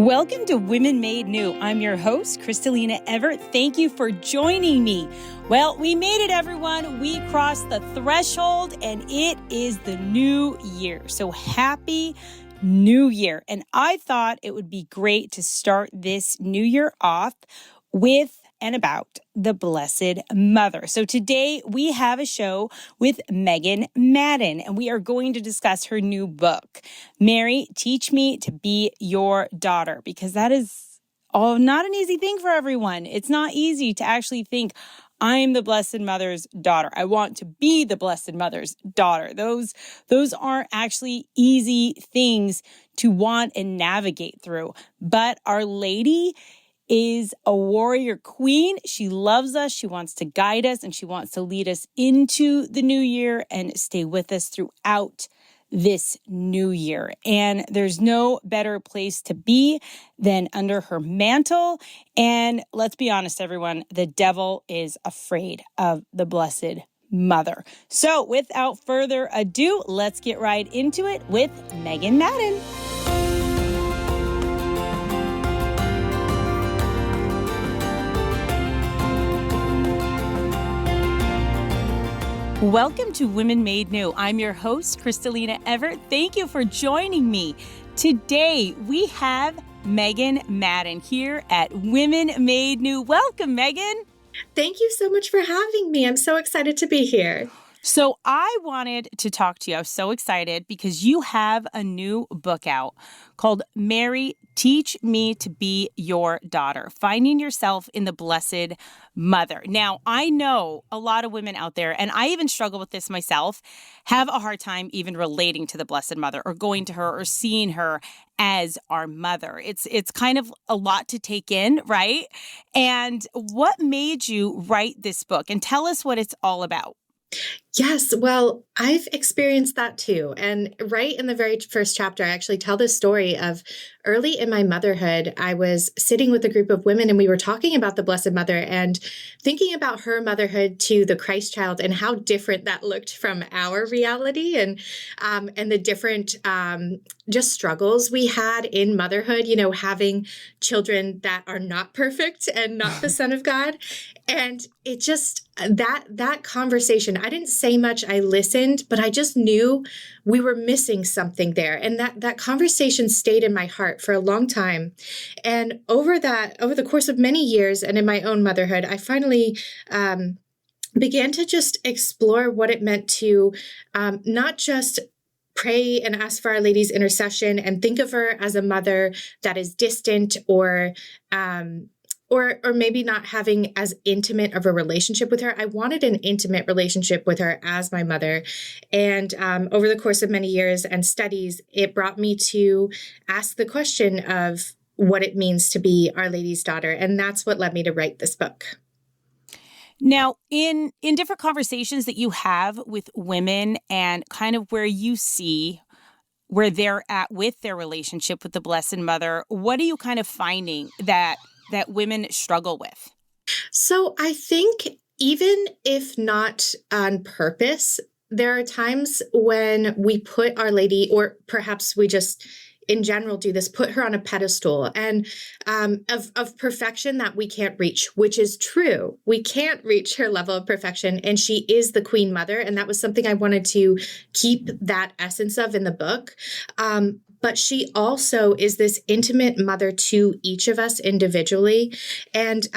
Welcome to Women Made New. I'm your host, Crystalina Evert. Thank you for joining me. Well, we made it, everyone. We crossed the threshold, and it is the new year. So happy New Year. And I thought it would be great to start this new year off with and about the Blessed Mother. So today we have a show with Megan Madden, and we are going to discuss her new book, Mary, Teach Me to Be Your Daughter, because that is not an easy thing for everyone. It's not easy to actually think, I'm the Blessed Mother's daughter. I want to be the Blessed Mother's daughter. Those aren't actually easy things to want and navigate through. But Our Lady is a warrior queen. She loves us. She wants to guide us, and she wants to lead us into the new year and stay with us throughout this new year. And there's no better place to be than under her mantle. And let's be honest, everyone, the devil is afraid of the Blessed Mother. So without further ado, let's get right into it with Megan Madden. Welcome to Women Made New. I'm your host, Crystalina Evert. Thank you for joining me. Today, we have Megan Madden here at Women Made New. Welcome, Megan. Thank you so much for having me. I'm so excited to be here. So I wanted to talk to you. I was so excited because you have a new book out called Mary, Teach Me to Be Your Daughter, Finding Yourself in the Blessed Mother. Now, I know a lot of women out there, and I even struggle with this myself, have a hard time even relating to the Blessed Mother or going to her or seeing her as our mother. It's kind of a lot to take in, right? And what made you write this book? And tell us what it's all about. Yes, well, I've experienced that too. And right in the very first chapter, I actually tell this story of early in my motherhood. I was sitting with a group of women and we were talking about the Blessed Mother and thinking about her motherhood to the Christ child and how different that looked from our reality and the different just struggles we had in motherhood, you know, having children that are not perfect and not the Son of God. And it just, that conversation, I didn't say much, I listened, but I just knew we were missing something there. And that conversation stayed in my heart for a long time. And over the course of many years and in my own motherhood, I finally began to just explore what it meant to not just pray and ask for Our Lady's intercession and think of her as a mother that is distant or maybe not having as intimate of a relationship with her. I wanted an intimate relationship with her as my mother. And over the course of many years and studies, it brought me to ask the question of what it means to be Our Lady's daughter. And that's what led me to write this book. Now, in different conversations that you have with women and kind of where you see where they're at with their relationship with the Blessed Mother, what are you kind of finding that women struggle with? So I think even if not on purpose, there are times when we put Our Lady, or perhaps we just in general do this, put her on a pedestal and of perfection that we can't reach, which is true. We can't reach her level of perfection. And she is the Queen Mother. And that was something I wanted to keep that essence of in the book. But she also is this intimate mother to each of us individually. And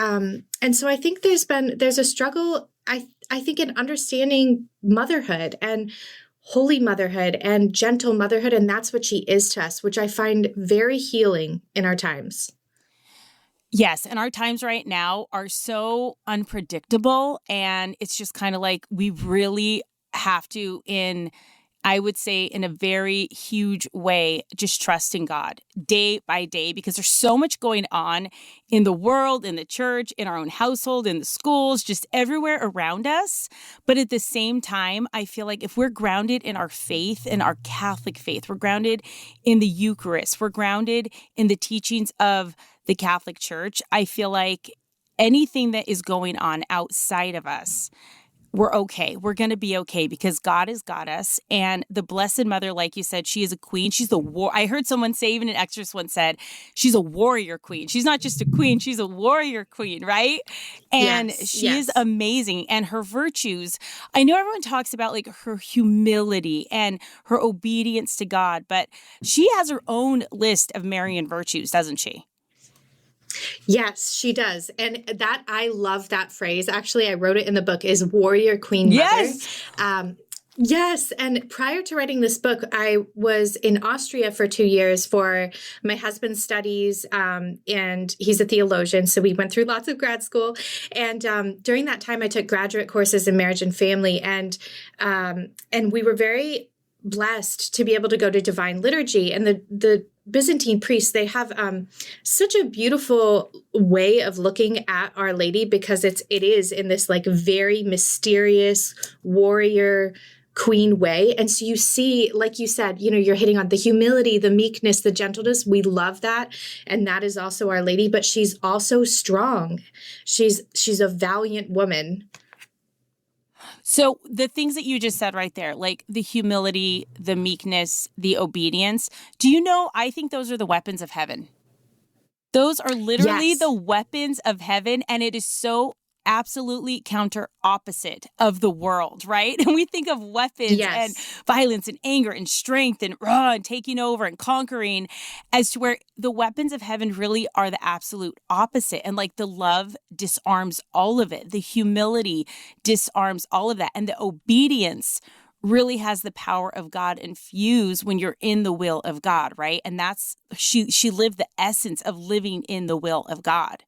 so I think there's a struggle, I think, in understanding motherhood and holy motherhood and gentle motherhood. And that's what she is to us, which I find very healing in our times. Yes. And our times right now are so unpredictable. And it's just kind of like we really have to, I would say in a very huge way, just trusting God day by day, because there's so much going on in the world, in the church, in our own household, in the schools, just everywhere around us. But at the same time, I feel like if we're grounded in our faith, in our Catholic faith, we're grounded in the Eucharist, we're grounded in the teachings of the Catholic Church, I feel like anything that is going on outside of us, we're okay. We're going to be okay because God has got us. And the Blessed Mother, like you said, she is a queen. She's a I heard someone say, even an exorcist once said, she's a warrior queen. She's not just a queen, she's a warrior queen, right? And Yes, she is yes. amazing. And her virtues, I know everyone talks about like her humility and her obedience to God, but she has her own list of Marian virtues, doesn't she? Yes, she does. And that, I love that phrase. Actually, I wrote it in the book, is warrior queen mother. Yes. Yes. And prior to writing this book, I was in Austria for 2 years for my husband's studies. And he's a theologian. So we went through lots of grad school. And during that time, I took graduate courses in marriage and family. And we were very blessed to be able to go to divine liturgy. And the Byzantine priests, they have such a beautiful way of looking at Our Lady, because it is in this like very mysterious warrior queen way. And so you see, like you said, you're hitting on the humility, the meekness, the gentleness. We love that. And that is also Our Lady, but she's also strong. She's a valiant woman. So the things that you just said right there, like the humility, the meekness, the obedience, do you know, I think those are the weapons of heaven. Those are literally Yes. the weapons of heaven. And it is so absolutely counter opposite of the world, right? And we think of weapons and violence and anger and strength and taking over and conquering, as to where the weapons of heaven really are the absolute opposite. And like the love disarms all of it. The humility disarms all of that. And the obedience really has the power of God infused when you're in the will of God, right? And that's, she lived the essence of living in the will of God.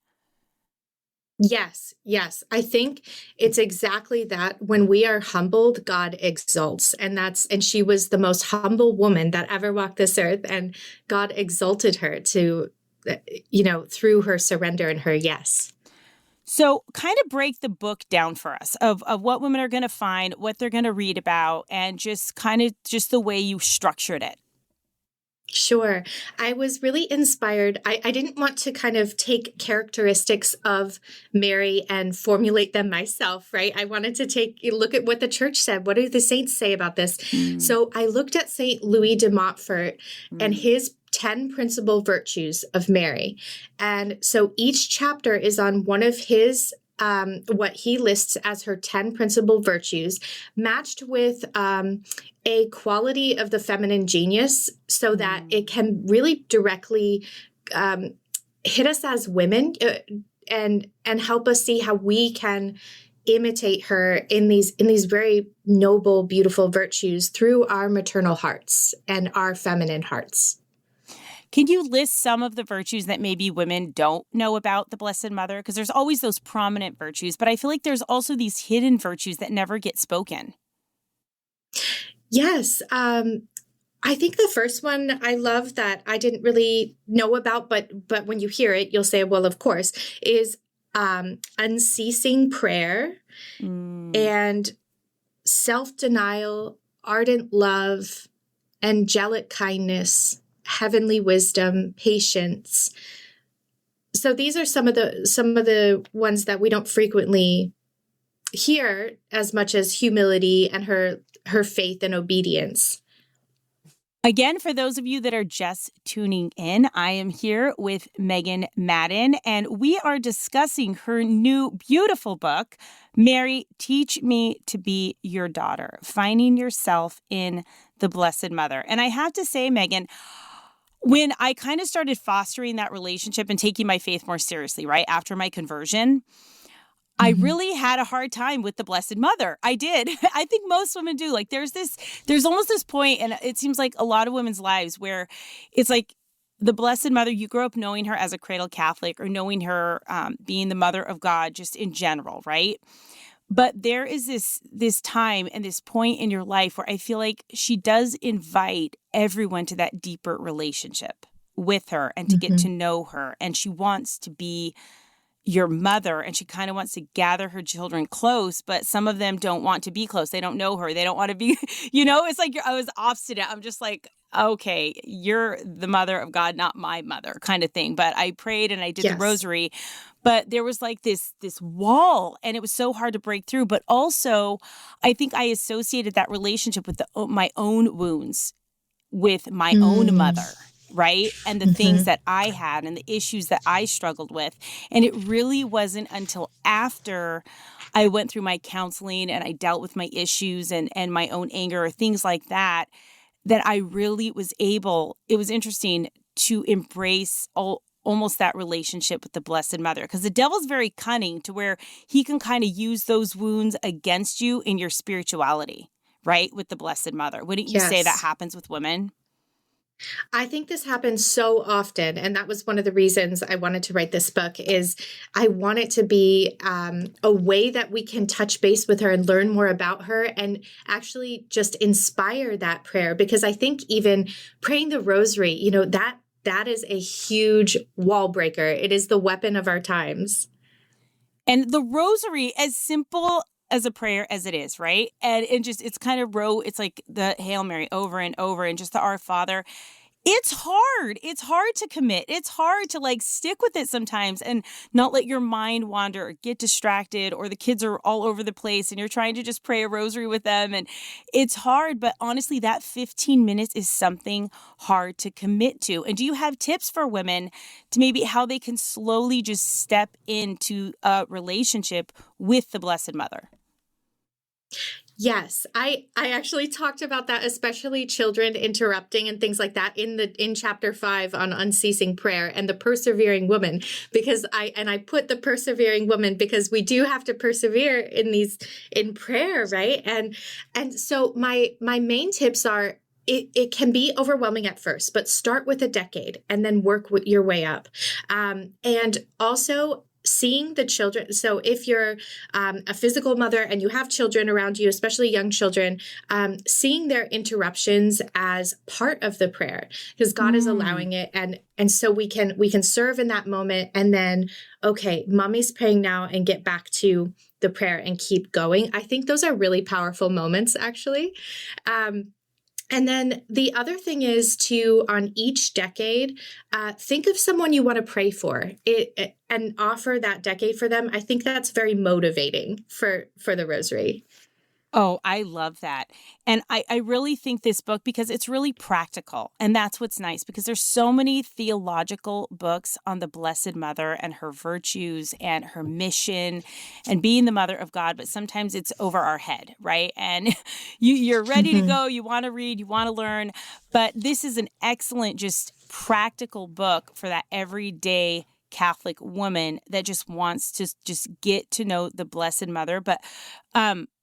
Yes, yes. I think it's exactly that. When we are humbled, God exalts. And she was the most humble woman that ever walked this earth. And God exalted her to, through her surrender and her yes. So kind of break the book down for us of what women are going to find, what they're going to read about, and just the way you structured it. Sure. I was really inspired. I didn't want to kind of take characteristics of Mary and formulate them myself, right? I wanted to take a look at what the church said. What do the saints say about this? So I looked at St. Louis de Montfort and his 10 principal virtues of Mary. And so each chapter is on one of his what he lists as her 10 principal virtues, matched with a quality of the feminine genius, so that it can really directly hit us as women and help us see how we can imitate her in these very noble, beautiful virtues through our maternal hearts and our feminine hearts. Can you list some of the virtues that maybe women don't know about the Blessed Mother? Because there's always those prominent virtues, but I feel like there's also these hidden virtues that never get spoken. Yes. I think the first one I love that I didn't really know about, but when you hear it, you'll say, well, of course, is unceasing prayer and self-denial, ardent love, angelic kindness, heavenly wisdom, patience. So these are some of the ones that we don't frequently hear as much as humility and her faith and obedience. Again, for those of you that are just tuning in, I am here with Megan Madden, and we are discussing her new beautiful book, Mary, Teach Me to Be Your Daughter, Finding Yourself in the Blessed Mother. And I have to say, Megan, when I kind of started fostering that relationship and taking my faith more seriously, right, after my conversion, I really had a hard time with the Blessed Mother. I did. I think most women do. Like there's almost this point, and it seems like a lot of women's lives where it's like the Blessed Mother, you grow up knowing her as a cradle Catholic or knowing her being the Mother of God just in general, right? But there is this time and this point in your life where I feel like she does invite everyone to that deeper relationship with her and to get to know her. And she wants to be your mother, and she kind of wants to gather her children close, but some of them don't want to be close. They don't know her. They don't want to be, it's like I was obstinate. I'm just like, okay, you're the mother of God, not my mother kind of thing. But I prayed and I did the Yes. rosary, but there was like this wall, and it was so hard to break through. But also I think I associated that relationship with my own wounds with my own mother, right? And the things that I had and the issues that I struggled with. And it really wasn't until after I went through my counseling and I dealt with my issues and my own anger or things like that, that I really was able, it was interesting to embrace almost that relationship with the Blessed Mother, because the devil's very cunning to where he can kind of use those wounds against you in your spirituality, right? With the Blessed Mother. Wouldn't you say that Yes. happens with women? I think this happens so often, and that was one of the reasons I wanted to write this book. Is I want it to be a way that we can touch base with her and learn more about her, and actually just inspire that prayer. Because I think even praying the Rosary, that is a huge wall breaker. It is the weapon of our times. And the Rosary, as simple as a prayer as it is, right? And it's kind of it's like the Hail Mary over and over, and just the Our Father. It's hard. It's hard to commit. It's hard to like stick with it sometimes and not let your mind wander or get distracted, or the kids are all over the place and you're trying to just pray a rosary with them. And it's hard, but honestly, that 15 minutes is something hard to commit to. And do you have tips for women to maybe how they can slowly just step into a relationship with the Blessed Mother? Yes, I actually talked about that, especially children interrupting and things like that in chapter 5 on unceasing prayer and the persevering woman, because I put the persevering woman because we do have to persevere in prayer, right? And so my main tips are, it can be overwhelming at first, but start with a decade and then work your way up. And also seeing the children. So if you're a physical mother and you have children around you, especially young children, seeing their interruptions as part of the prayer, because God is allowing it. And so we can serve in that moment, and then, okay, mommy's praying now, and get back to the prayer and keep going. I think those are really powerful moments, actually. And then the other thing is to, on each decade, think of someone you want to pray for and offer that decade for them. I think that's very motivating for the Rosary. Oh, I love that. And I really think this book, because it's really practical. And that's what's nice, because there's so many theological books on the Blessed Mother and her virtues and her mission and being the mother of God. But sometimes it's over our head, right? And you're ready to go. You want to read, you want to learn. But this is an excellent, just practical book for that everyday Catholic woman that just wants to just get to know the Blessed Mother. But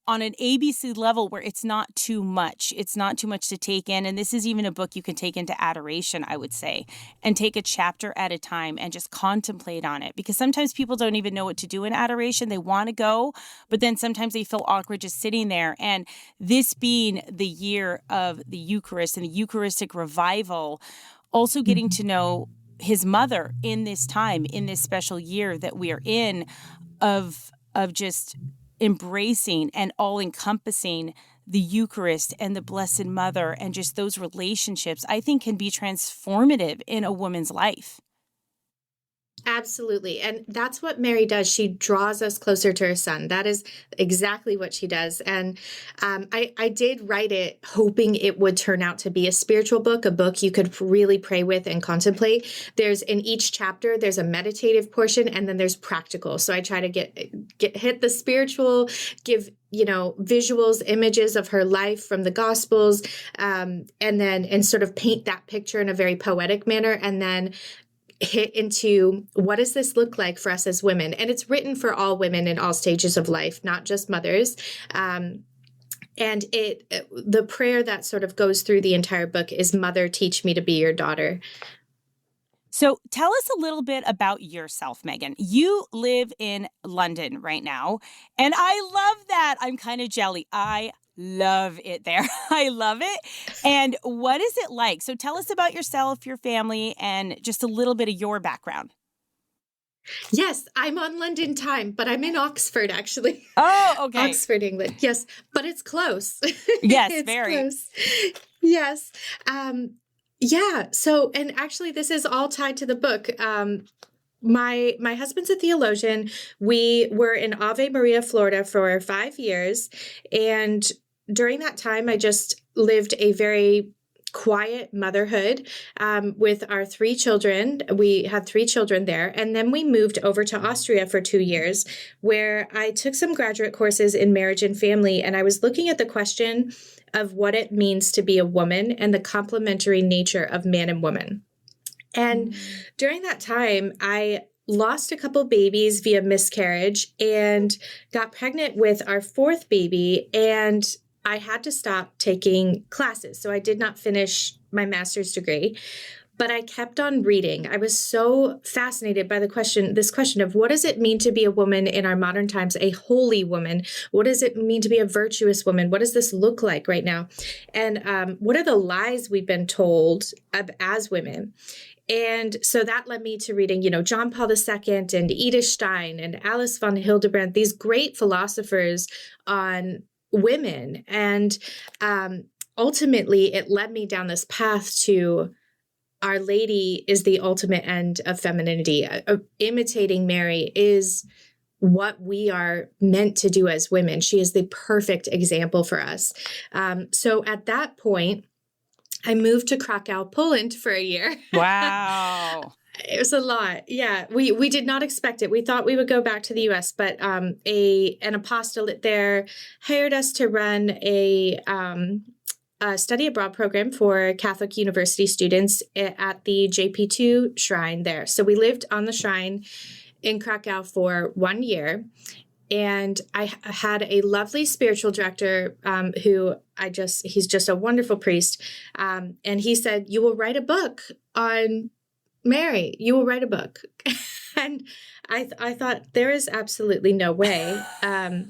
on an ABC level where it's not too much. It's not too much to take in. And this is even a book you can take into adoration, I would say, and take a chapter at a time and just contemplate on it. Because sometimes people don't even know what to do in adoration. They want to go, but then sometimes they feel awkward just sitting there. And this being the year of the Eucharist and the Eucharistic revival, also getting to know his mother in this time, in this special year that we are in, of just embracing and all-encompassing the Eucharist and the Blessed Mother, and just those relationships, I think can be transformative in a woman's life. Absolutely. And that's what Mary does. She draws us closer to her son. That is exactly what she does. And I did write it hoping it would turn out to be a spiritual book, a book you could really pray with and contemplate. There's in each chapter, there's a meditative portion, and then there's practical. So I try to hit the spiritual, give visuals, images of her life from the Gospels, and sort of paint that picture in a very poetic manner, and then hit into what does this look like for us as women? And it's written for all women in all stages of life, not just mothers. And the prayer that sort of goes through the entire book is, Mother, teach me to be your daughter. So tell us a little bit about yourself, Megan. You live in London right now, and I love that. I'm kind of jelly. I love it there. I love it. And what is it like? So tell us about yourself, your family, and just a little bit of your background. Yes, I'm on London time, but I'm in Oxford, actually. Oh, okay. Oxford, England. Yes, but it's close. Yes, It's very. close. Yes. Yeah. So, and actually, this is all tied to the book. My husband's a theologian. We were in Ave Maria, Florida for 5 years. And during that time, I just lived a very quiet motherhood with our 3 children. We had 3 children there. And then we moved over to Austria for 2 years, where I took some graduate courses in marriage and family. And I was looking at the question of what it means to be a woman and the complementary nature of man and woman. And during that time, I lost a couple babies via miscarriage and got pregnant with our 4th baby. And I had to stop taking classes. So I did not finish my master's degree, but I kept on reading. I was so fascinated by this question of what does it mean to be a woman in our modern times, a holy woman? What does it mean to be a virtuous woman? What does this look like right now? And what are the lies we've been told as women? And so that led me to reading, John Paul II and Edith Stein and Alice von Hildebrand, these great philosophers on women. And ultimately, it led me down this path to Our Lady is the ultimate end of femininity. Imitating Mary is what we are meant to do as women. She is the perfect example for us. So at that point, I moved to Krakow, Poland for a year. Wow. It was a lot. Yeah. We did not expect it. We thought we would go back to the US, but an apostolate there hired us to run a study abroad program for Catholic university students at the JP2 shrine there. So we lived on the shrine in Krakow for 1 year. And I had a lovely spiritual director he's just a wonderful priest. And he said, "You will write a book on Mary. You will write a book." And I thought, there is absolutely no way. You're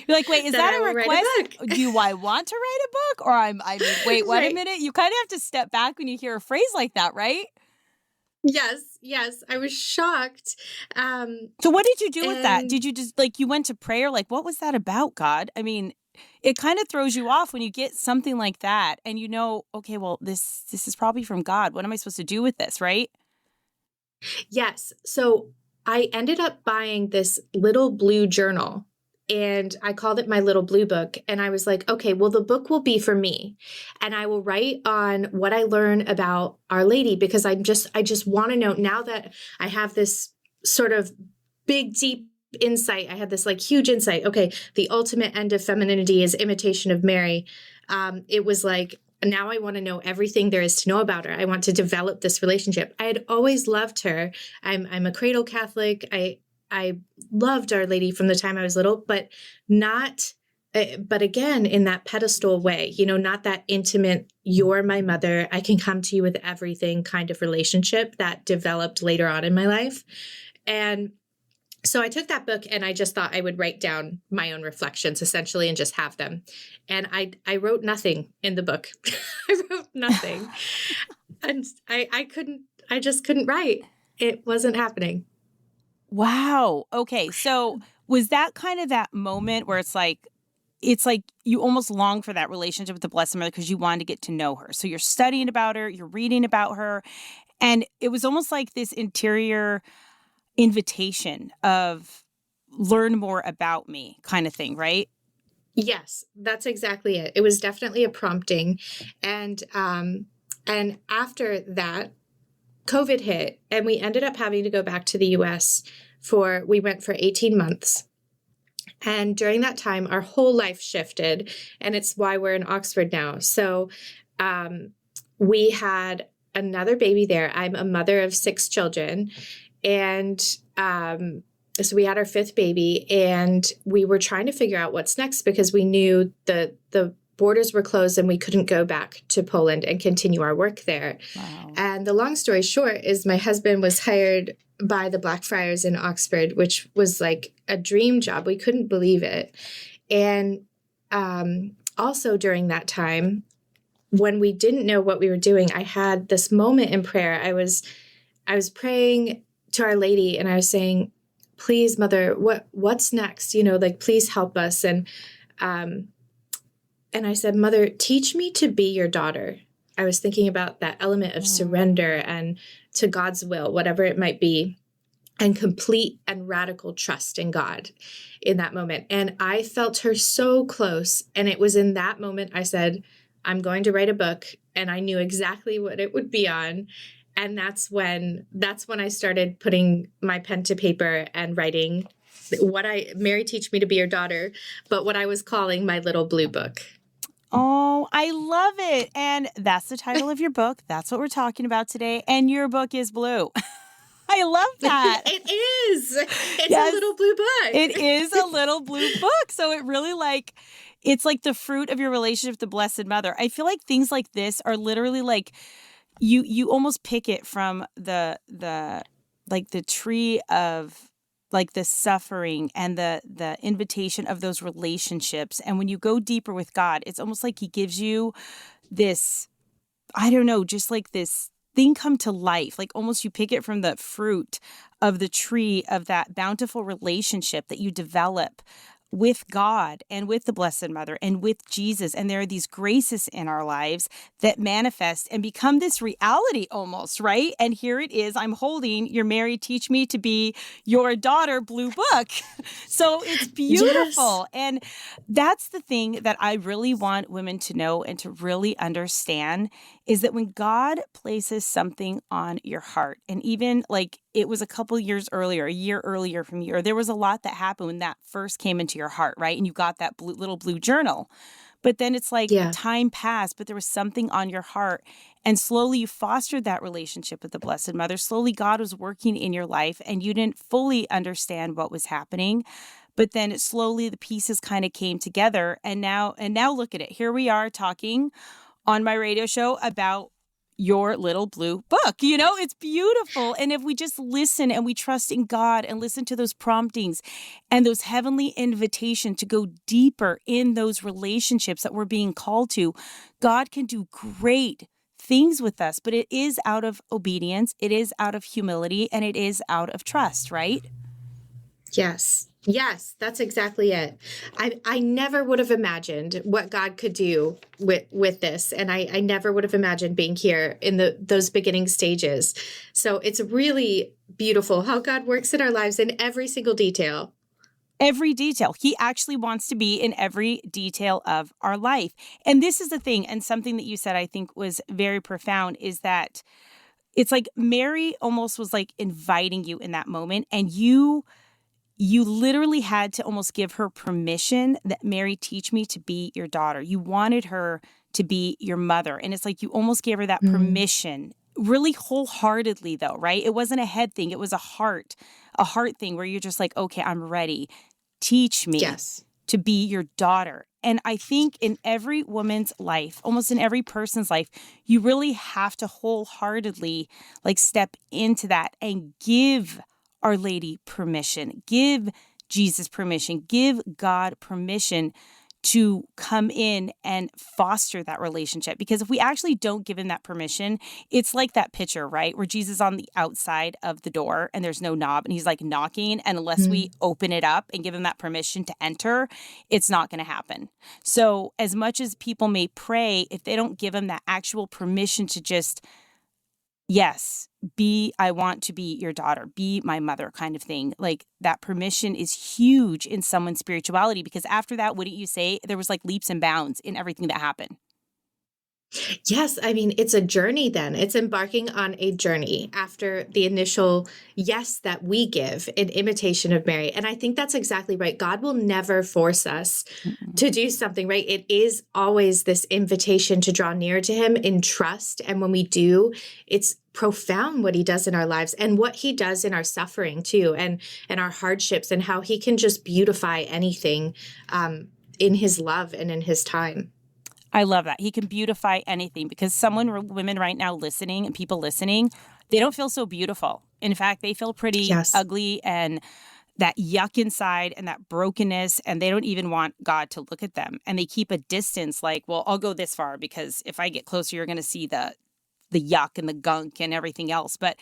like, wait, is that a request? Do I want to write a book? Or I mean, wait, wait Right. a minute. You kind of have to step back when you hear a phrase like that, right? Yes. I was shocked. So what did you do with that? Did you just you went to prayer? What was that about, God? I mean, it kind of throws you off when you get something like that and okay, well, this is probably from God. What am I supposed to do with this, right? Yes. So I ended up buying this little blue journal and I called it my little blue book. And I was like, okay, well, the book will be for me and I will write on what I learn about Our Lady, because I just want to know, now that I have this sort of big, deep insight. I had this huge insight. Okay. The ultimate end of femininity is imitation of Mary. It was now I want to know everything there is to know about her. I want to develop this relationship. I had always loved her. I'm a cradle Catholic. I loved Our Lady from the time I was little, but again, in that pedestal way, not that intimate, you're my mother, I can come to you with everything kind of relationship that developed later on in my life. And so I took that book and I just thought I would write down my own reflections essentially and just have them. And I wrote nothing in the book. I wrote nothing. And I just couldn't write. It wasn't happening. Wow. Okay. So was that kind of that moment where it's like you almost long for that relationship with the Blessed Mother because you wanted to get to know her. So you're studying about her, you're reading about her, and it was almost like this interior invitation of learn more about me kind of thing, right? Yes, that's exactly it. It was definitely a prompting. And after that, COVID hit and we ended up having to go back to the US we went for 18 months. And during that time, our whole life shifted, and it's why we're in Oxford now. So we had another baby there. I'm a mother of 6 children. And so we had our 5th baby, and we were trying to figure out what's next because we knew the borders were closed and we couldn't go back to Poland and continue our work there. Wow. And the long story short is my husband was hired by the Blackfriars in Oxford, which was like a dream job. We couldn't believe it. And also during that time, when we didn't know what we were doing, I had this moment in prayer. I was praying to Our Lady and I was saying, please, Mother, what's next? Like, please help us. And I said, Mother, teach me to be your daughter. I was thinking about that element of surrender and to God's will, whatever it might be, and complete and radical trust in God in that moment. And I felt her so close. And it was in that moment I said, I'm going to write a book. And I knew exactly what it would be on. And that's when I started putting my pen to paper and writing Mary, teach me to be your daughter, but what I was calling my little blue book. Oh, I love it. And that's the title of your book. That's what we're talking about today. And your book is blue. I love that. It is. It's a little blue book. It is a little blue book. So it really it's like the fruit of your relationship with the Blessed Mother. I feel like things like this are literally like you almost pick it from the tree of like the suffering and the invitation of those relationships. And when you go deeper with God, it's almost like he gives you this, I don't know, just like this thing come to life. Like almost you pick it from the fruit of the tree of that bountiful relationship that you develop with God and with the Blessed Mother and with Jesus. And there are these graces in our lives that manifest and become this reality almost, right? And here it is. I'm holding your Mary, Teach Me to Be Your Daughter blue book. So it's beautiful. Yes. And that's the thing that I really want women to know and to really understand is that when God places something on your heart, and even like it was a couple years earlier, a year earlier from you, or there was a lot that happened when that first came into your heart, right? And you got that little blue journal. But then it's like time passed, but there was something on your heart. And slowly you fostered that relationship with the Blessed Mother. Slowly God was working in your life and you didn't fully understand what was happening. But then slowly the pieces kind of came together. And now look at it. Here we are talking on my radio show about your little blue book. It's beautiful. And if we just listen and we trust in God and listen to those promptings and those heavenly invitations to go deeper in those relationships that we're being called to, God can do great things with us. But it is out of obedience, it is out of humility, and it is out of trust, right? Yes, that's exactly it. I never would have imagined what God could do with this. And I never would have imagined being here in those beginning stages. So it's really beautiful how God works in our lives in every single detail. Every detail. He actually wants to be in every detail of our life. And this is the thing, and something that you said I think was very profound, is that it's like Mary almost was like inviting you in that moment, and you literally had to almost give her permission that, Mary, teach me to be your daughter. You wanted her to be your mother. And it's like you almost gave her that permission, really wholeheartedly though, right? It wasn't a head thing. It was a heart thing where you're just like, okay, I'm ready. Teach me to be your daughter. And I think in every woman's life, almost in every person's life, you really have to wholeheartedly like step into that and give Our Lady permission, give Jesus permission, give God permission to come in and foster that relationship. Because if we actually don't give him that permission, it's like that picture, right? Where Jesus is on the outside of the door and there's no knob and he's like knocking. And unless we open it up and give him that permission to enter, it's not going to happen. So as much as people may pray, if they don't give him that actual permission to just, yes, I want to be your daughter, be my mother kind of thing. Like that permission is huge in someone's spirituality, because after that, wouldn't you say there was like leaps and bounds in everything that happened? Yes. I mean, it's a journey then. It's embarking on a journey after the initial yes that we give in imitation of Mary. And I think that's exactly right. God will never force us to do something, right? It is always this invitation to draw near to him in trust. And when we do, it's profound what he does in our lives and what he does in our suffering too, and our hardships, and how he can just beautify anything in his love and in his time. I love that. He can beautify anything, because women right now listening and people listening, they don't feel so beautiful. In fact, they feel pretty ugly and that yuck inside and that brokenness, and they don't even want God to look at them. And they keep a distance like, well, I'll go this far because if I get closer, you're going to see the yuck and the gunk and everything else. But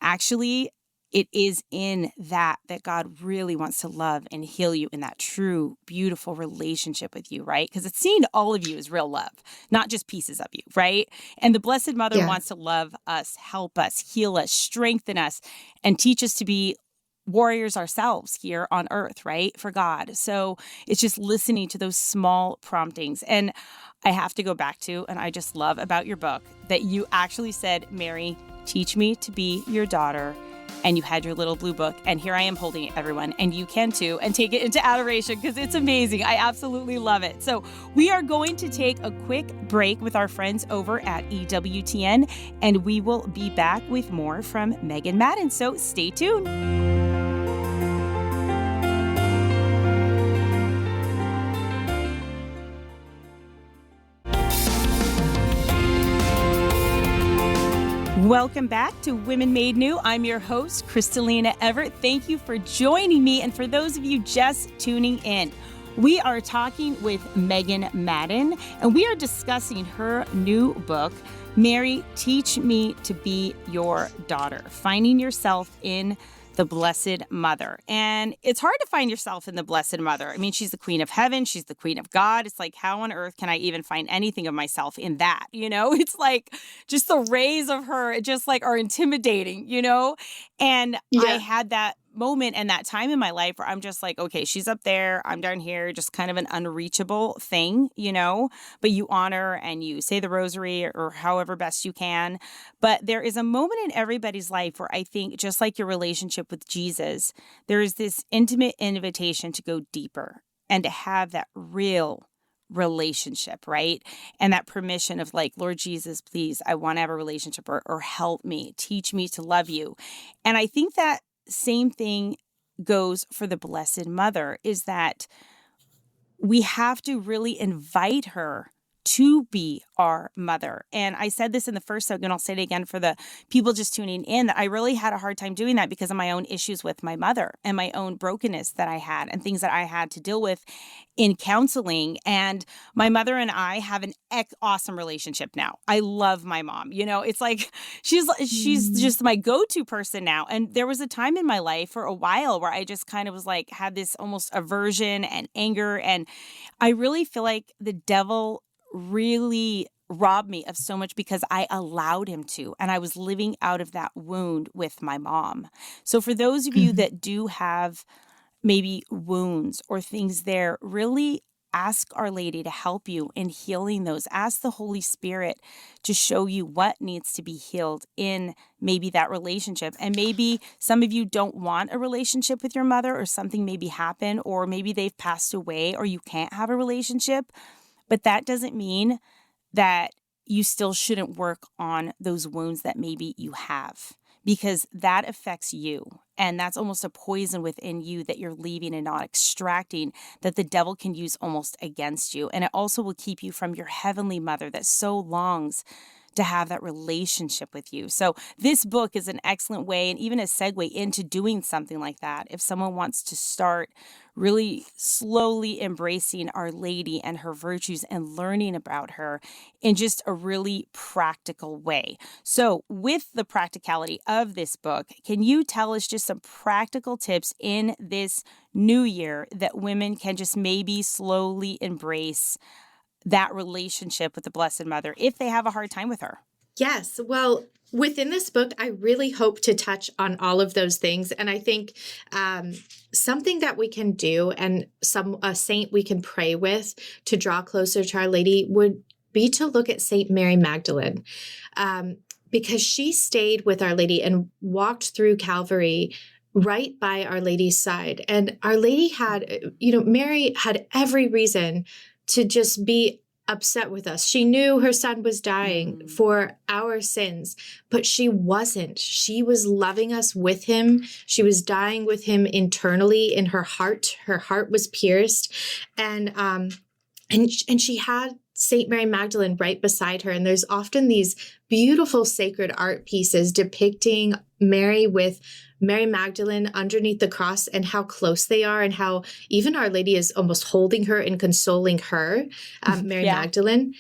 actually, it is in that God really wants to love and heal you in that true, beautiful relationship with you, right? Because it's seeing all of you as real love, not just pieces of you, right? And the Blessed Mother Yeah. wants to love us, help us, heal us, strengthen us, and teach us to be warriors ourselves here on earth, right? For God. So it's just listening to those small promptings. And I have to go back to, and I just love about your book, that you actually said, Mary, teach me to be your daughter. And you had your little blue book, and here I am holding it, everyone, and you can too, and take it into adoration because it's amazing. I absolutely love it. So we are going to take a quick break with our friends over at EWTN, and we will be back with more from Megan Madden. So stay tuned. Welcome back to Women Made New. I'm your host, Crystalina Evert. Thank you for joining me. And for those of you just tuning in, we are talking with Megan Madden, and we are discussing her new book, Mary, Teach Me to Be Your Daughter, Finding Yourself in the Blessed Mother. And it's hard to find yourself in the Blessed Mother. I mean, she's the Queen of Heaven. She's the Queen of God. It's like, how on earth can I even find anything of myself in that? You know, it's like just the rays of her just like are intimidating, you know? And I had that moment and that time in my life where I'm just like, okay, she's up there, I'm down here, just kind of an unreachable thing, you know, but you honor and you say the rosary or however best you can. But there is a moment in everybody's life where I think, just like your relationship with Jesus, there is this intimate invitation to go deeper and to have that real relationship, right? And that permission of like, Lord Jesus, please, I want to have a relationship, or help me, teach me to love you. And I think that same thing goes for the Blessed Mother, is that we have to really invite her to be our mother. And I said this in the first segment, I'll say it again for the people just tuning in, that I really had a hard time doing that because of my own issues with my mother and my own brokenness that I had and things that I had to deal with in counseling. And my mother and I have an awesome relationship now. I love my mom. You know, it's like she's just my go-to person now. And there was a time in my life for a while where I just kind of was like, had this almost aversion and anger. And I really feel like the devil really robbed me of so much because I allowed him to. And I was living out of that wound with my mom. So for those of you that do have maybe wounds or things there, really ask Our Lady to help you in healing those. Ask the Holy Spirit to show you what needs to be healed in maybe that relationship. And maybe some of you don't want a relationship with your mother, or something maybe happened, or maybe they've passed away, or you can't have a relationship. But that doesn't mean that you still shouldn't work on those wounds that maybe you have, because that affects you. And that's almost a poison within you that you're leaving and not extracting, that the devil can use almost against you. And it also will keep you from your heavenly mother that so longs to have that relationship with you. So this book is an excellent way, and even a segue into doing something like that. If someone wants to start really slowly embracing Our Lady and her virtues and learning about her in just a really practical way. So with the practicality of this book, can you tell us just some practical tips in this new year that women can just maybe slowly embrace that relationship with the Blessed Mother if they have a hard time with her? Yes. Well, within this book, I really hope to touch on all of those things. And I think something that we can do, and a saint we can pray with to draw closer to Our Lady, would be to look at Saint Mary Magdalene, because she stayed with Our Lady and walked through Calvary right by Our Lady's side. And Our Lady had, Mary had every reason to just be upset with us. She knew her son was dying for our sins, but she wasn't. She was loving us with him. She was dying with him internally in her heart. Her heart was pierced. And she had Saint Mary Magdalene right beside her. And there's often these beautiful sacred art pieces depicting Mary with Mary Magdalene underneath the cross and how close they are and how even Our Lady is almost holding her and consoling her, Mary Yeah. Magdalene.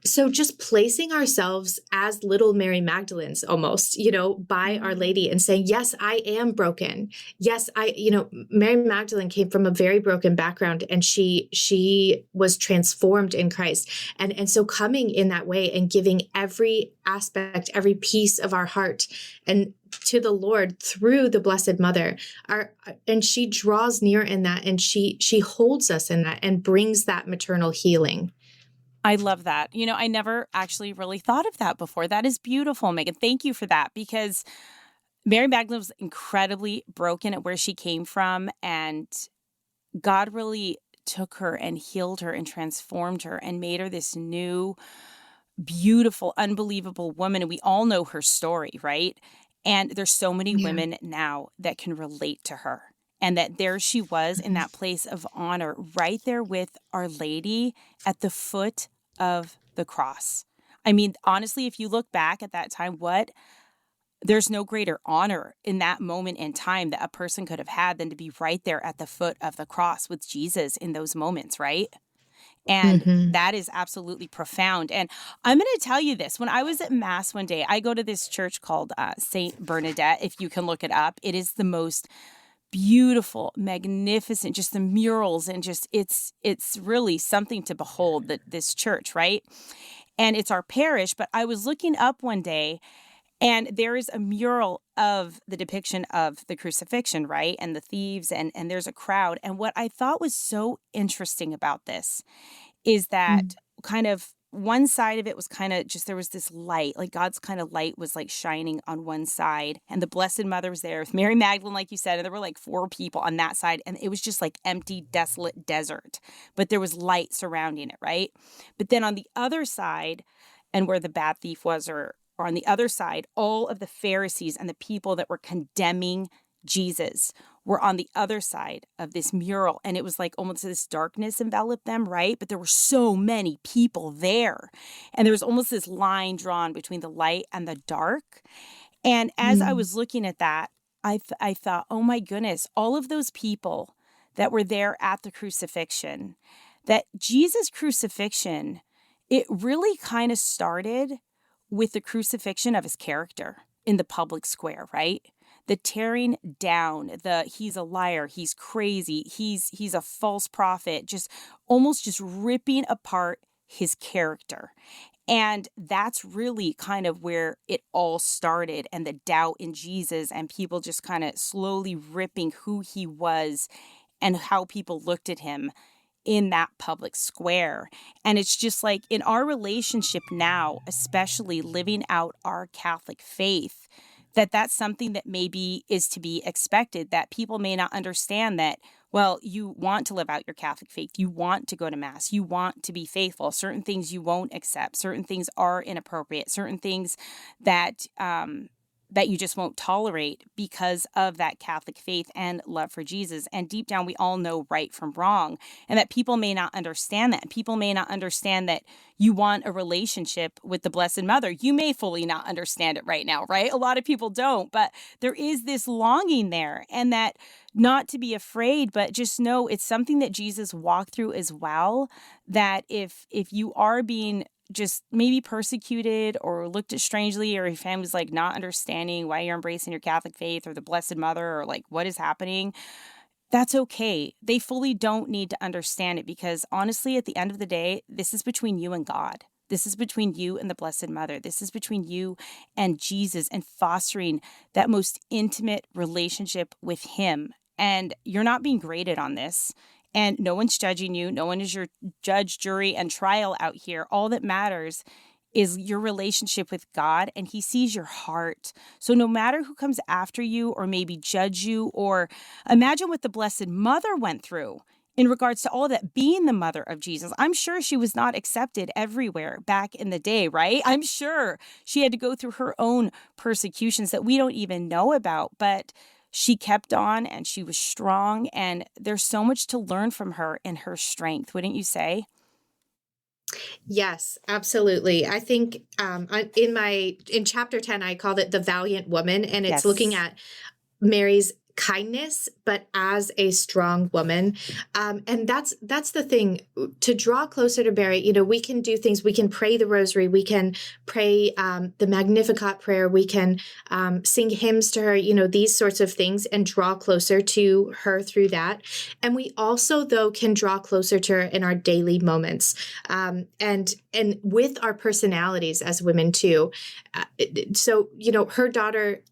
So just placing ourselves as little Mary Magdalenes almost, by Our Lady and saying, yes, I am broken. Yes, Mary Magdalene came from a very broken background and she was transformed in Christ. And so coming in that way and giving every aspect, every piece of our heart and to the Lord through the Blessed Mother, and she draws near in that, and she holds us in that and brings that maternal healing. I love that. I never actually really thought of that before. That is beautiful, Megan. Thank you for that, because Mary Magdalene was incredibly broken at where she came from, and God really took her and healed her and transformed her and made her this new, beautiful, unbelievable woman. And we all know her story, right? And there's so many Yeah. women now that can relate to her. And that there she was in that place of honor, right there with Our Lady at the foot of the cross. I mean, honestly, if you look back at that time, there's no greater honor in that moment in time that a person could have had than to be right there at the foot of the cross with Jesus in those moments, right? And Mm-hmm. that is absolutely profound. And I'm going to tell you this. When I was at Mass one day, I go to this church called St. Bernadette. If you can look it up, it is the most beautiful, magnificent, just the murals, and just it's really something to behold, this church, right? And it's our parish. But I was looking up one day, and there is a mural of the depiction of the crucifixion, right? And the thieves, and there's a crowd. And what I thought was so interesting about this is that kind of one side of it was kind of just, there was this light, like God's kind of light was like shining on one side, and the Blessed Mother was there with Mary Magdalene, like you said, and there were like 4 people on that side, and it was just like empty, desolate desert, but there was light surrounding it, right? But then on the other side, and where the bad thief was, or on the other side, all of the Pharisees and the people that were condemning Jesus were on the other side of this mural. And it was like almost this darkness enveloped them, right? But there were so many people there. And there was almost this line drawn between the light and the dark. And as I was looking at that, I thought, oh my goodness, all of those people that were there at the crucifixion, that Jesus' crucifixion, it really kind of started with the crucifixion of his character in the public square, right? The tearing down, he's a liar, he's crazy, he's a false prophet, just almost just ripping apart his character. And that's really kind of where it all started, and the doubt in Jesus, and people just kind of slowly ripping who he was and how people looked at him in that public square. And it's just like in our relationship now, especially living out our Catholic faith, that's something that maybe is to be expected, that people may not understand that, well, you want to live out your Catholic faith. You want to go to Mass. You want to be faithful. Certain things you won't accept. Certain things are inappropriate. Certain things that that you just won't tolerate because of that Catholic faith and love for Jesus. And deep down, we all know right from wrong, and that people may not understand that. People may not understand that you want a relationship with the Blessed Mother. You may fully not understand it right now, right? A lot of people don't, but there is this longing there, and that not to be afraid, but just know it's something that Jesus walked through as well, that if you are being just maybe persecuted or looked at strangely, or your family's like not understanding why you're embracing your Catholic faith or the Blessed Mother, or like what is happening, that's okay. They fully don't need to understand it, because honestly, at the end of the day, this is between you and God. This is between you and the Blessed Mother. This is between you and Jesus, and fostering that most intimate relationship with him. And you're not being graded on this. And no one's judging you. No one is your judge, jury, and trial out here. All that matters is your relationship with God, and he sees your heart. So no matter who comes after you or maybe judge you, or imagine what the Blessed Mother went through in regards to all of that, being the mother of Jesus. I'm sure she was not accepted everywhere back in the day, right? I'm sure she had to go through her own persecutions that we don't even know about, but she kept on, and she was strong, and there's so much to learn from her and her strength, wouldn't you say? Yes, absolutely. I think in chapter 10, I called it the valiant woman, and it's looking Yes. at Mary's kindness, but as a strong woman. And that's the thing, to draw closer to Mary. We can do things. We can pray the rosary. We can pray the Magnificat prayer. We can sing hymns to her, these sorts of things, and draw closer to her through that. And we also, though, can draw closer to her in our daily moments, and with our personalities as women too. So, her daughter,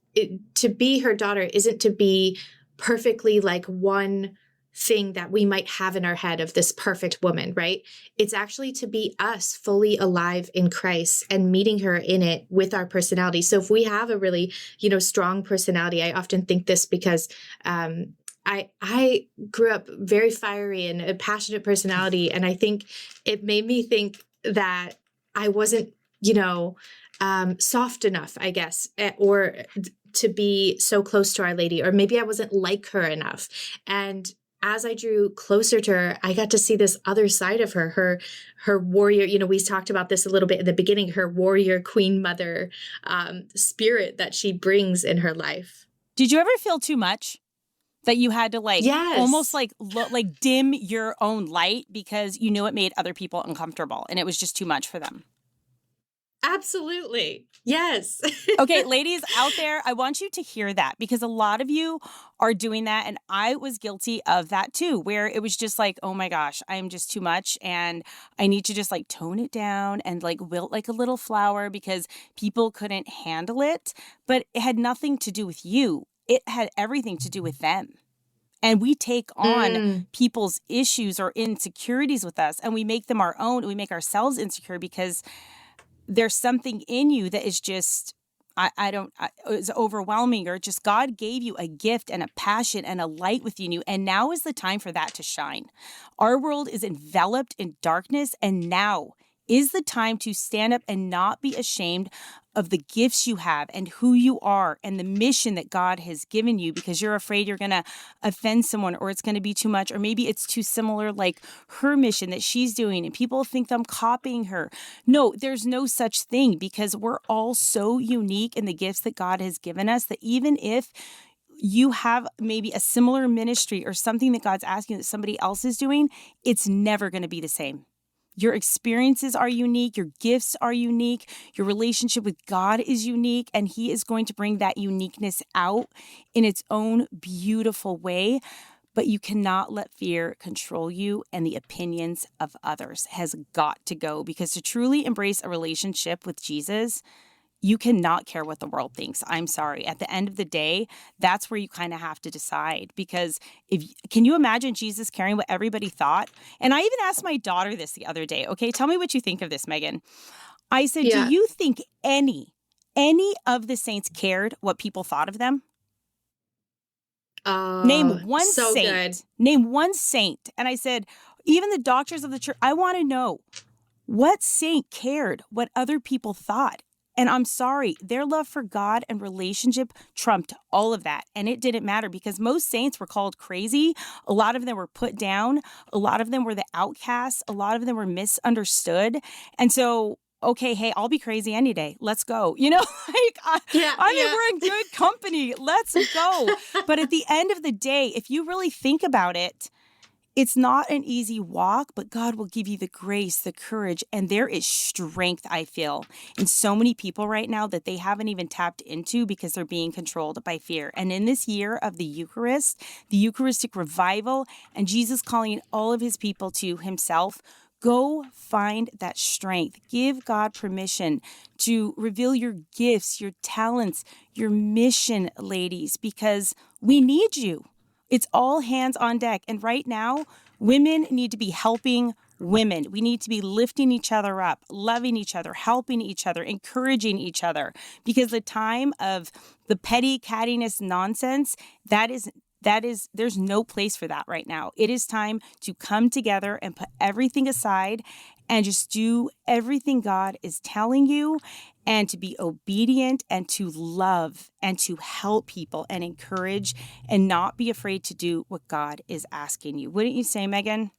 to be her daughter isn't to be perfectly like one thing that we might have in our head of this perfect woman, right? It's actually to be us fully alive in Christ and meeting her in it with our personality. So if we have a really, strong personality, I often think this because I grew up very fiery and a passionate personality, and I think it made me think that I wasn't, soft enough, I guess, or to be so close to Our Lady, or maybe I wasn't like her enough. And as I drew closer to her, I got to see this other side of her warrior. We talked about this a little bit in the beginning, her warrior queen mother spirit that she brings in her life. Did you ever feel too much? That you had to almost Yes. dim your own light because you knew it made other people uncomfortable and it was just too much for them. Absolutely. Yes. Okay, ladies out there, I want you to hear that because a lot of you are doing that. And I was guilty of that too, where it was just like, oh my gosh, I'm just too much. And I need to just tone it down and wilt like a little flower because people couldn't handle it. But it had nothing to do with you. It had everything to do with them. And we take on people's issues or insecurities with us and we make them our own. And we make ourselves insecure because there's something in you that is just, it's overwhelming, or just God gave you a gift and a passion and a light within you. And now is the time for that to shine. Our world is enveloped in darkness, and now is the time to stand up and not be ashamed of the gifts you have and who you are and the mission that God has given you because you're afraid you're going to offend someone or it's going to be too much or maybe it's too similar like her mission that she's doing and people think I'm copying her. No, there's no such thing because we're all so unique in the gifts that God has given us that even if you have maybe a similar ministry or something that God's asking that somebody else is doing, it's never going to be the same. Your experiences are unique. Your gifts are unique. Your relationship with God is unique, and He is going to bring that uniqueness out in its own beautiful way. But you cannot let fear control you, and the opinions of others has got to go because to truly embrace a relationship with Jesus, you cannot care what the world thinks. I'm sorry. At the end of the day, that's where you kind of have to decide because can you imagine Jesus caring what everybody thought? And I even asked my daughter this the other day. Okay, tell me what you think of this, Megan. I said, do you think any of the saints cared what people thought of them? Name one so saint. Good. Name one saint. And I said, even the doctors of the church, I want to know what saint cared what other people thought. And I'm sorry, their love for God and relationship trumped all of that. And it didn't matter because most saints were called crazy. A lot of them were put down. A lot of them were the outcasts. A lot of them were misunderstood. And so, okay, hey, I'll be crazy any day. Let's go. We're in good company. Let's go. But at the end of the day, if you really think about it, it's not an easy walk, but God will give you the grace, the courage, and there is strength, I feel, in so many people right now that they haven't even tapped into because they're being controlled by fear. And in this year of the Eucharist, the Eucharistic revival, and Jesus calling all of His people to Himself, go find that strength. Give God permission to reveal your gifts, your talents, your mission, ladies, because we need you. It's all hands on deck. And right now, women need to be helping women. We need to be lifting each other up, loving each other, helping each other, encouraging each other. Because the time of the petty cattiness nonsense, there's no place for that right now. It is time to come together and put everything aside and just do everything God is telling you and to be obedient and to love and to help people and encourage and not be afraid to do what God is asking you. Wouldn't you say, Megan?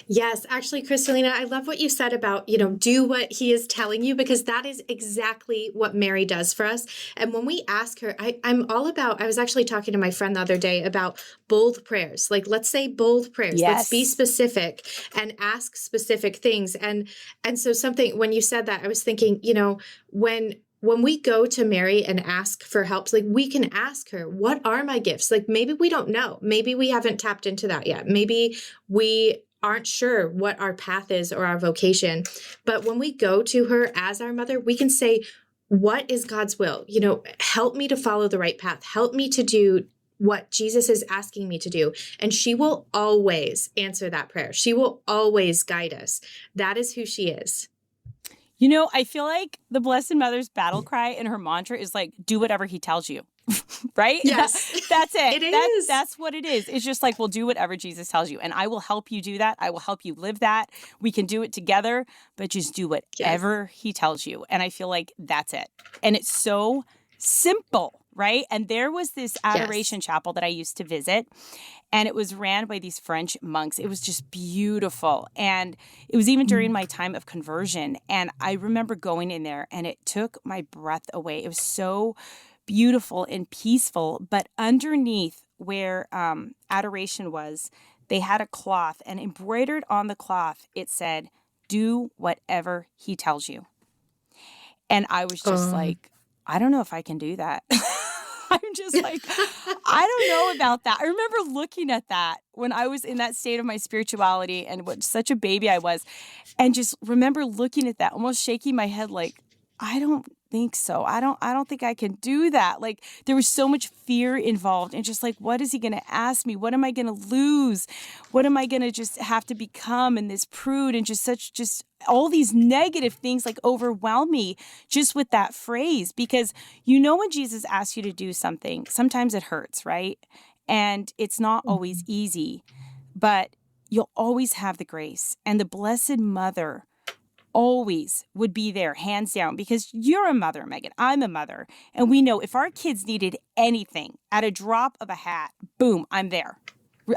Yes, actually, Crystalina, I love what you said about, do what he is telling you, because that is exactly what Mary does for us. And when we ask her, I'm all about, I was actually talking to my friend the other day about bold prayers. Like, let's say bold prayers. Let's be Yes. specific and ask specific things. And so something, when you said that, I was thinking, when we go to Mary and ask for help, like we can ask her, what are my gifts? Like maybe we don't know. Maybe we haven't tapped into that yet. Maybe we aren't sure what our path is or our vocation. But when we go to her as our mother, we can say, what is God's will? Help me to follow the right path. Help me to do what Jesus is asking me to do. And she will always answer that prayer. She will always guide us. That is who she is. I feel like the Blessed Mother's battle cry and her mantra is like, do whatever he tells you. Right? Yes. That's it. It is. That's what it is. It's just like, well, do whatever Jesus tells you. And I will help you do that. I will help you live that. We can do it together, but just do whatever he tells you. And I feel like that's it. And it's so simple, right? And there was this adoration chapel that I used to visit, and it was ran by these French monks. It was just beautiful. And it was even during my time of conversion. And I remember going in there, and it took my breath away. It was so beautiful and peaceful. But underneath where adoration was, they had a cloth, and embroidered on the cloth, it said, do whatever he tells you. And I was just like, I don't know if I can do that. I'm just like, I don't know about that. I remember looking at that when I was in that state of my spirituality and what such a baby I was, and just remember looking at that, almost shaking my head like, I don't think so. I don't think I can do that. Like there was so much fear involved, and just like, what is he going to ask me? What am I going to lose? What am I going to just have to become? And this prude, and just all these negative things like overwhelm me just with that phrase, because when Jesus asks you to do something, sometimes it hurts, right? And it's not always easy, but you'll always have the grace. And the Blessed Mother always would be there, hands down, because you're a mother, Megan. I'm a mother. And we know if our kids needed anything at a drop of a hat, boom, I'm there.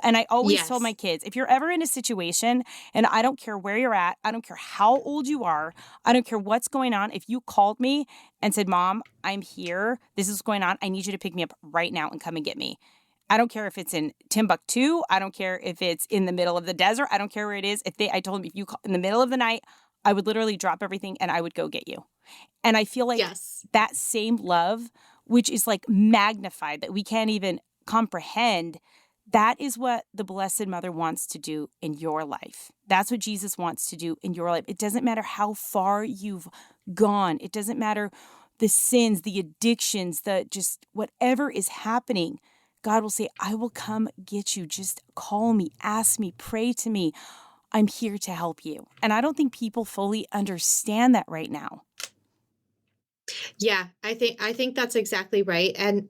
And I always told my kids, if you're ever in a situation, and I don't care where you're at, I don't care how old you are, I don't care what's going on, if you called me and said, Mom, I'm here, this is what's going on, I need you to pick me up right now and come and get me. I don't care if it's in Timbuktu, I don't care if it's in the middle of the desert, I don't care where it is. I told them, if you call in the middle of the night, I would literally drop everything and I would go get you. And I feel like that same love, which is like magnified, that we can't even comprehend, that is what the Blessed Mother wants to do in your life. That's what Jesus wants to do in your life. It doesn't matter how far you've gone. It doesn't matter the sins, the addictions, just whatever is happening. God will say, I will come get you. Just call me, ask me, pray to me. I'm here to help you. And I don't think people fully understand that right now. Yeah, I think that's exactly right. And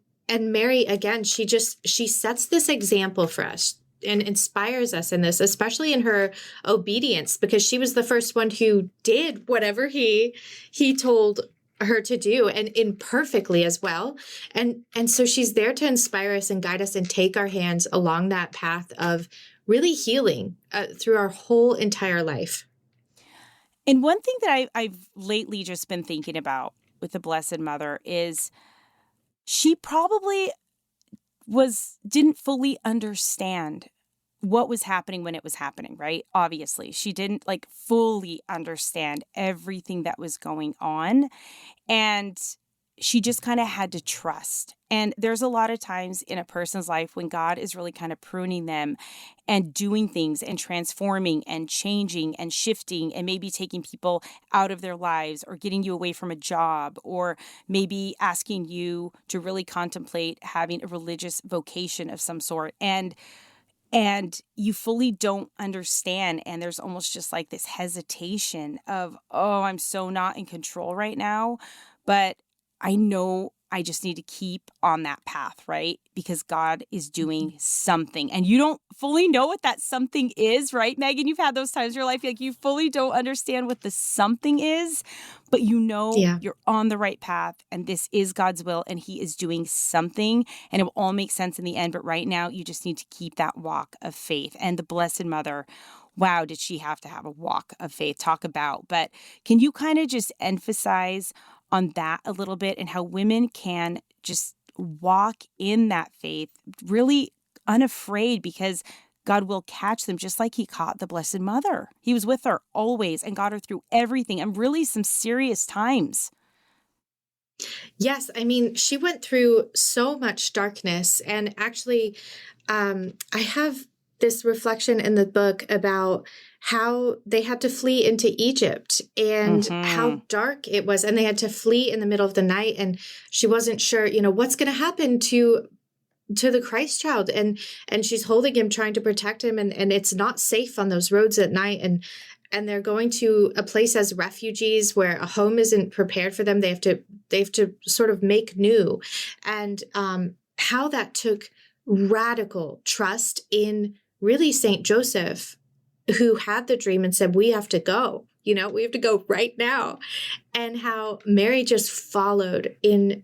Mary, again, she sets this example for us and inspires us in this, especially in her obedience, because she was the first one who did whatever he told her to do, and imperfectly as well. And so she's there to inspire us and guide us and take our hands along that path of really healing through our whole entire life. And one thing that I've lately just been thinking about with the Blessed Mother is she probably didn't fully understand what was happening when it was happening, right? Obviously, she didn't fully understand everything that was going on. And she just kind of had to trust. And there's a lot of times in a person's life when God is really kind of pruning them and doing things and transforming and changing and shifting and maybe taking people out of their lives or getting you away from a job or maybe asking you to really contemplate having a religious vocation of some sort. And you fully don't understand. And there's almost just like this hesitation of, oh, I'm so not in control right now. But I know I just need to keep on that path, right? Because God is doing something. And you don't fully know what that something is, right, Megan? You've had those times in your life, you fully don't understand what the something is, but you're on the right path and this is God's will and he is doing something and it will all make sense in the end. But right now, you just need to keep that walk of faith. And the Blessed Mother wow, did she have to have a walk of faith, talk about. But can you kind of just emphasize on that a little bit and how women can just walk in that faith really unafraid because God will catch them just like he caught the Blessed Mother. He was with her always and got her through everything and really some serious times. Yes, I mean, she went through so much darkness. And actually, I have this reflection in the book about how they had to flee into Egypt and how dark it was. And they had to flee in the middle of the night. And she wasn't sure, what's going to happen to the Christ child. And she's holding him, trying to protect him. And it's not safe on those roads at night. And they're going to a place as refugees where a home isn't prepared for them. They have to sort of make new. And how that took radical trust in really Saint Joseph, who had the dream and said, we have to go, we have to go right now. And how Mary just followed in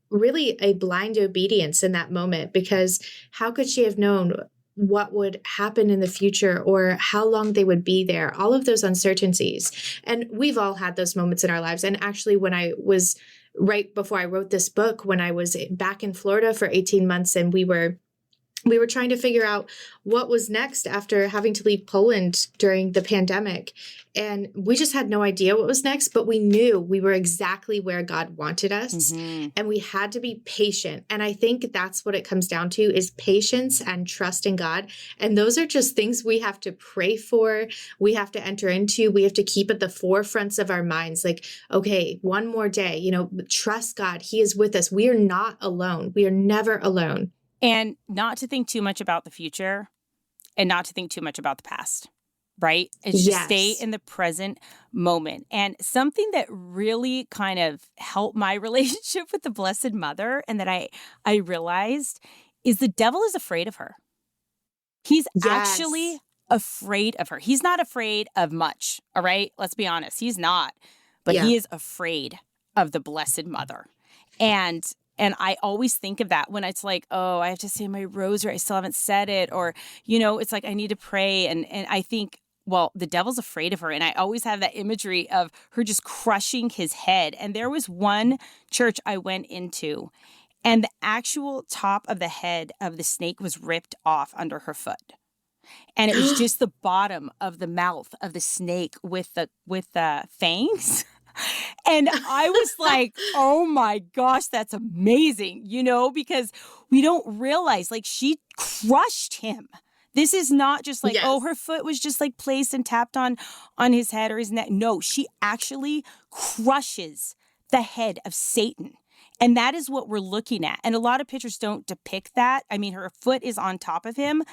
really a blind obedience in that moment, because how could she have known what would happen in the future or how long they would be there, all of those uncertainties. And we've all had those moments in our lives. And actually, when I was right before I wrote this book, when I was back in Florida for 18 months and we were trying to figure out what was next after having to leave Poland during the pandemic. And we just had no idea what was next, but we knew we were exactly where God wanted us. And we had to be patient. And I think that's what it comes down to, is patience and trust in God. And those are just things we have to pray for. We have to enter into. We have to keep at the forefronts of our minds. Like, okay, one more day, trust God. He is with us. We are not alone. We are never alone. And not to think too much about the future and not to think too much about the past, right? It's just stay in the present moment. And something that really kind of helped my relationship with the Blessed Mother and that I realized is the devil is afraid of her. He's actually afraid of her. He's not afraid of much, all right? Let's be honest. He's not. But he is afraid of the Blessed Mother. And I always think of that when it's like, oh, I have to say my rosary, I still haven't said it. Or, it's like I need to pray. And I think, well, the devil's afraid of her. And I always have that imagery of her just crushing his head. And there was one church I went into, and the actual top of the head of the snake was ripped off under her foot. And it was just the bottom of the mouth of the snake with the fangs. And I was like, oh my gosh, that's amazing, because we don't realize, like, she crushed him. This is not just like, oh, her foot was just like placed and tapped on his head or his neck. No, she actually crushes the head of Satan. And that is what we're looking at. And a lot of pictures don't depict that. I mean, her foot is on top of him.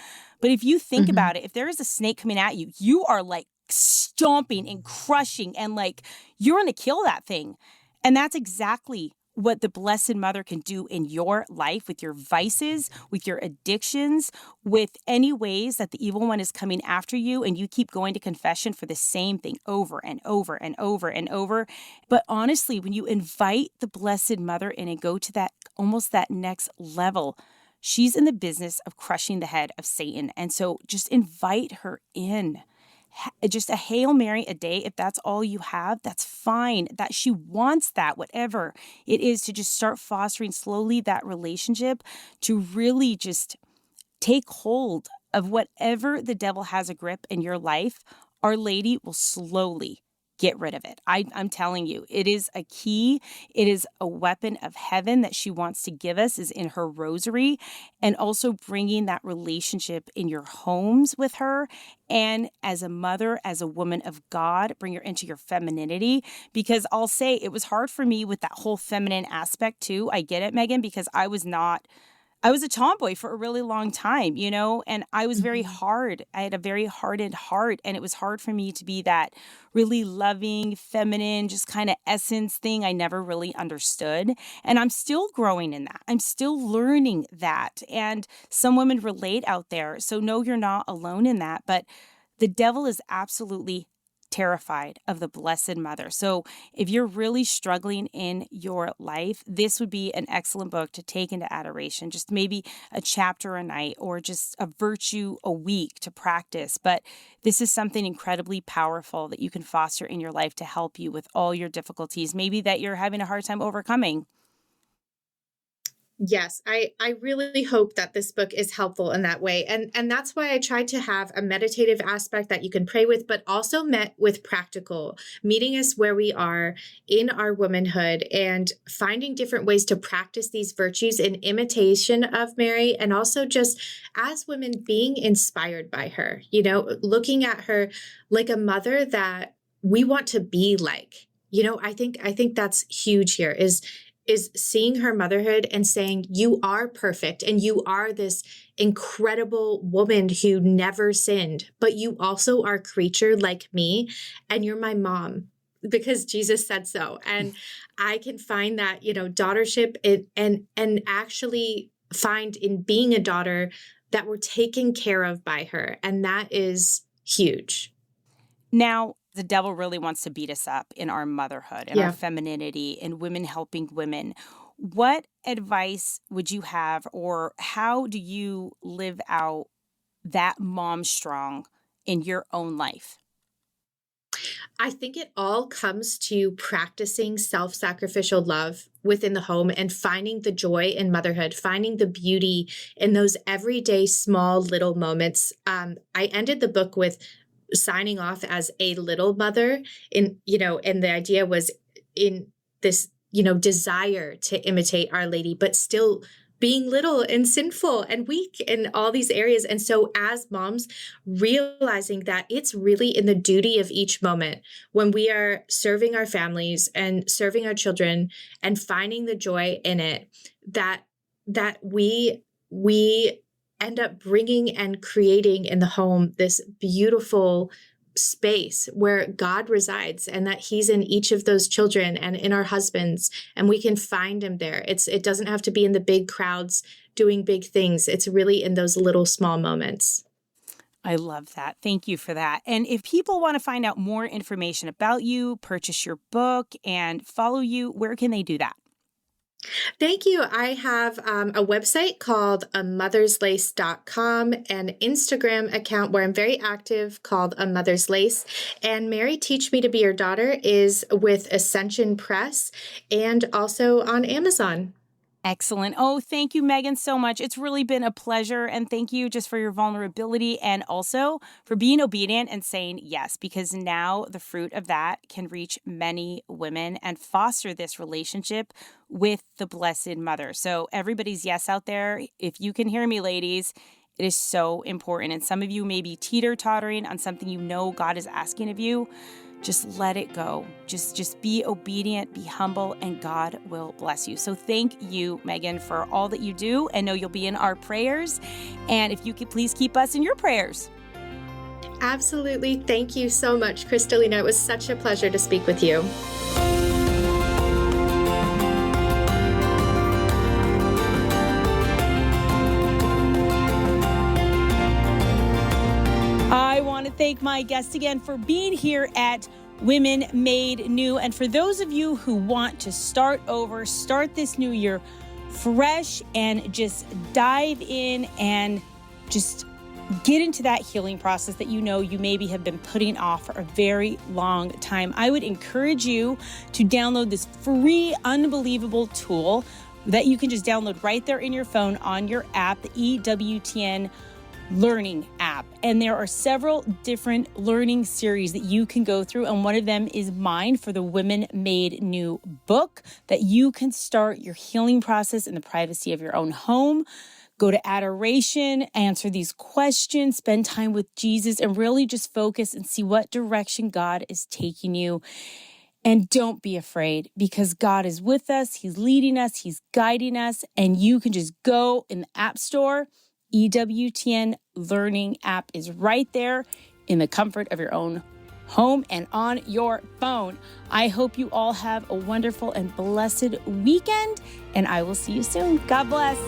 But if you think about it, if there is a snake coming at you, you are like stomping and crushing and like you're going to kill that thing. And that's exactly what the Blessed Mother can do in your life with your vices, with your addictions, with any ways that the evil one is coming after you and you keep going to confession for the same thing over and over and over and over. But honestly, when you invite the Blessed Mother in and go to that almost that next level, she's in the business of crushing the head of Satan. And so just invite her in. Just a Hail Mary a day, if that's all you have, that's fine. That she wants that, whatever it is, to just start fostering slowly that relationship, to really just take hold of whatever the devil has a grip in your life. Our Lady will slowly get rid of it. I'm telling you, it is a key. It is a weapon of heaven that she wants to give us, is in her rosary, and also bringing that relationship in your homes with her. And as a mother, as a woman of God, bring her into your femininity. Because I'll say it was hard for me with that whole feminine aspect too. I get it, Megan, because I was a tomboy for a really long time, and I was very hard. I had a very hardened heart, and it was hard for me to be that really loving, feminine, just kind of essence thing I never really understood. And I'm still growing in that. I'm still learning that. And some women relate out there. So no, you're not alone in that. But the devil is absolutely terrified of the Blessed Mother. So if you're really struggling in your life, this would be an excellent book to take into adoration, just maybe a chapter a night or just a virtue a week to practice. But this is something incredibly powerful that you can foster in your life to help you with all your difficulties, maybe that you're having a hard time overcoming. Yes, I really hope that this book is helpful in that way. And that's why I tried to have a meditative aspect that you can pray with, but also met with practical, meeting us where we are in our womanhood and finding different ways to practice these virtues in imitation of Mary, and also just as women being inspired by her, looking at her like a mother that we want to be like. I think that's huge here is seeing her motherhood and saying, you are perfect and you are this incredible woman who never sinned, but you also are a creature like me and you're my mom because Jesus said so. And I can find that, daughtership and actually find in being a daughter that we're taken care of by her. And that is huge. Now, the devil really wants to beat us up in our motherhood and our femininity and women helping women. What advice would you have, or how do you live out that mom strong in your own life? I think it all comes to practicing self-sacrificial love within the home and finding the joy in motherhood, finding the beauty in those everyday small little moments. I ended the book with signing off as a little mother and the idea was in this, desire to imitate Our Lady, but still being little and sinful and weak in all these areas. And so as moms, realizing that it's really in the duty of each moment when we are serving our families and serving our children and finding the joy in it, that we end up bringing and creating in the home this beautiful space where God resides and that he's in each of those children and in our husbands, and we can find him there. It doesn't have to be in the big crowds doing big things. It's really in those little small moments. I love that. Thank you for that. And if people want to find out more information about you, purchase your book and follow you, where can they do that? Thank you. I have a website called amotherslace.com, an Instagram account where I'm very active called A Mother's Lace. And Mary Teach Me to Be Your Daughter is with Ascension Press and also on Amazon. Excellent. Oh, thank you, Megan, so much. It's really been a pleasure. And thank you just for your vulnerability and also for being obedient and saying yes, because now the fruit of that can reach many women and foster this relationship with the Blessed Mother. So everybody's yes out there. If you can hear me, ladies, it is so important. And some of you may be teeter-tottering on something God is asking of you. Just let it go. Just be obedient, be humble, and God will bless you. So thank you, Megan, for all that you do. And know you'll be in our prayers. And if you could please keep us in your prayers. Absolutely. Thank you so much, Crystalina. It was such a pleasure to speak with you. I want to thank my guest again for being here at Women Made New. And for those of you who want to start over, start this new year fresh and just dive in and just get into that healing process that you maybe have been putting off for a very long time, I would encourage you to download this free, unbelievable tool that you can just download right there in your phone on your app, the EWTN learning app. And there are several different learning series that you can go through. And one of them is mine for the Women Made New book, that you can start your healing process in the privacy of your own home. Go to adoration, answer these questions, spend time with Jesus, and really just focus and see what direction God is taking you. And don't be afraid, because God is with us. He's leading us. He's guiding us. And you can just go in the App Store. EWTN Learning app is right there in the comfort of your own home and on your phone. I hope you all have a wonderful and blessed weekend, and I will see you soon. God bless.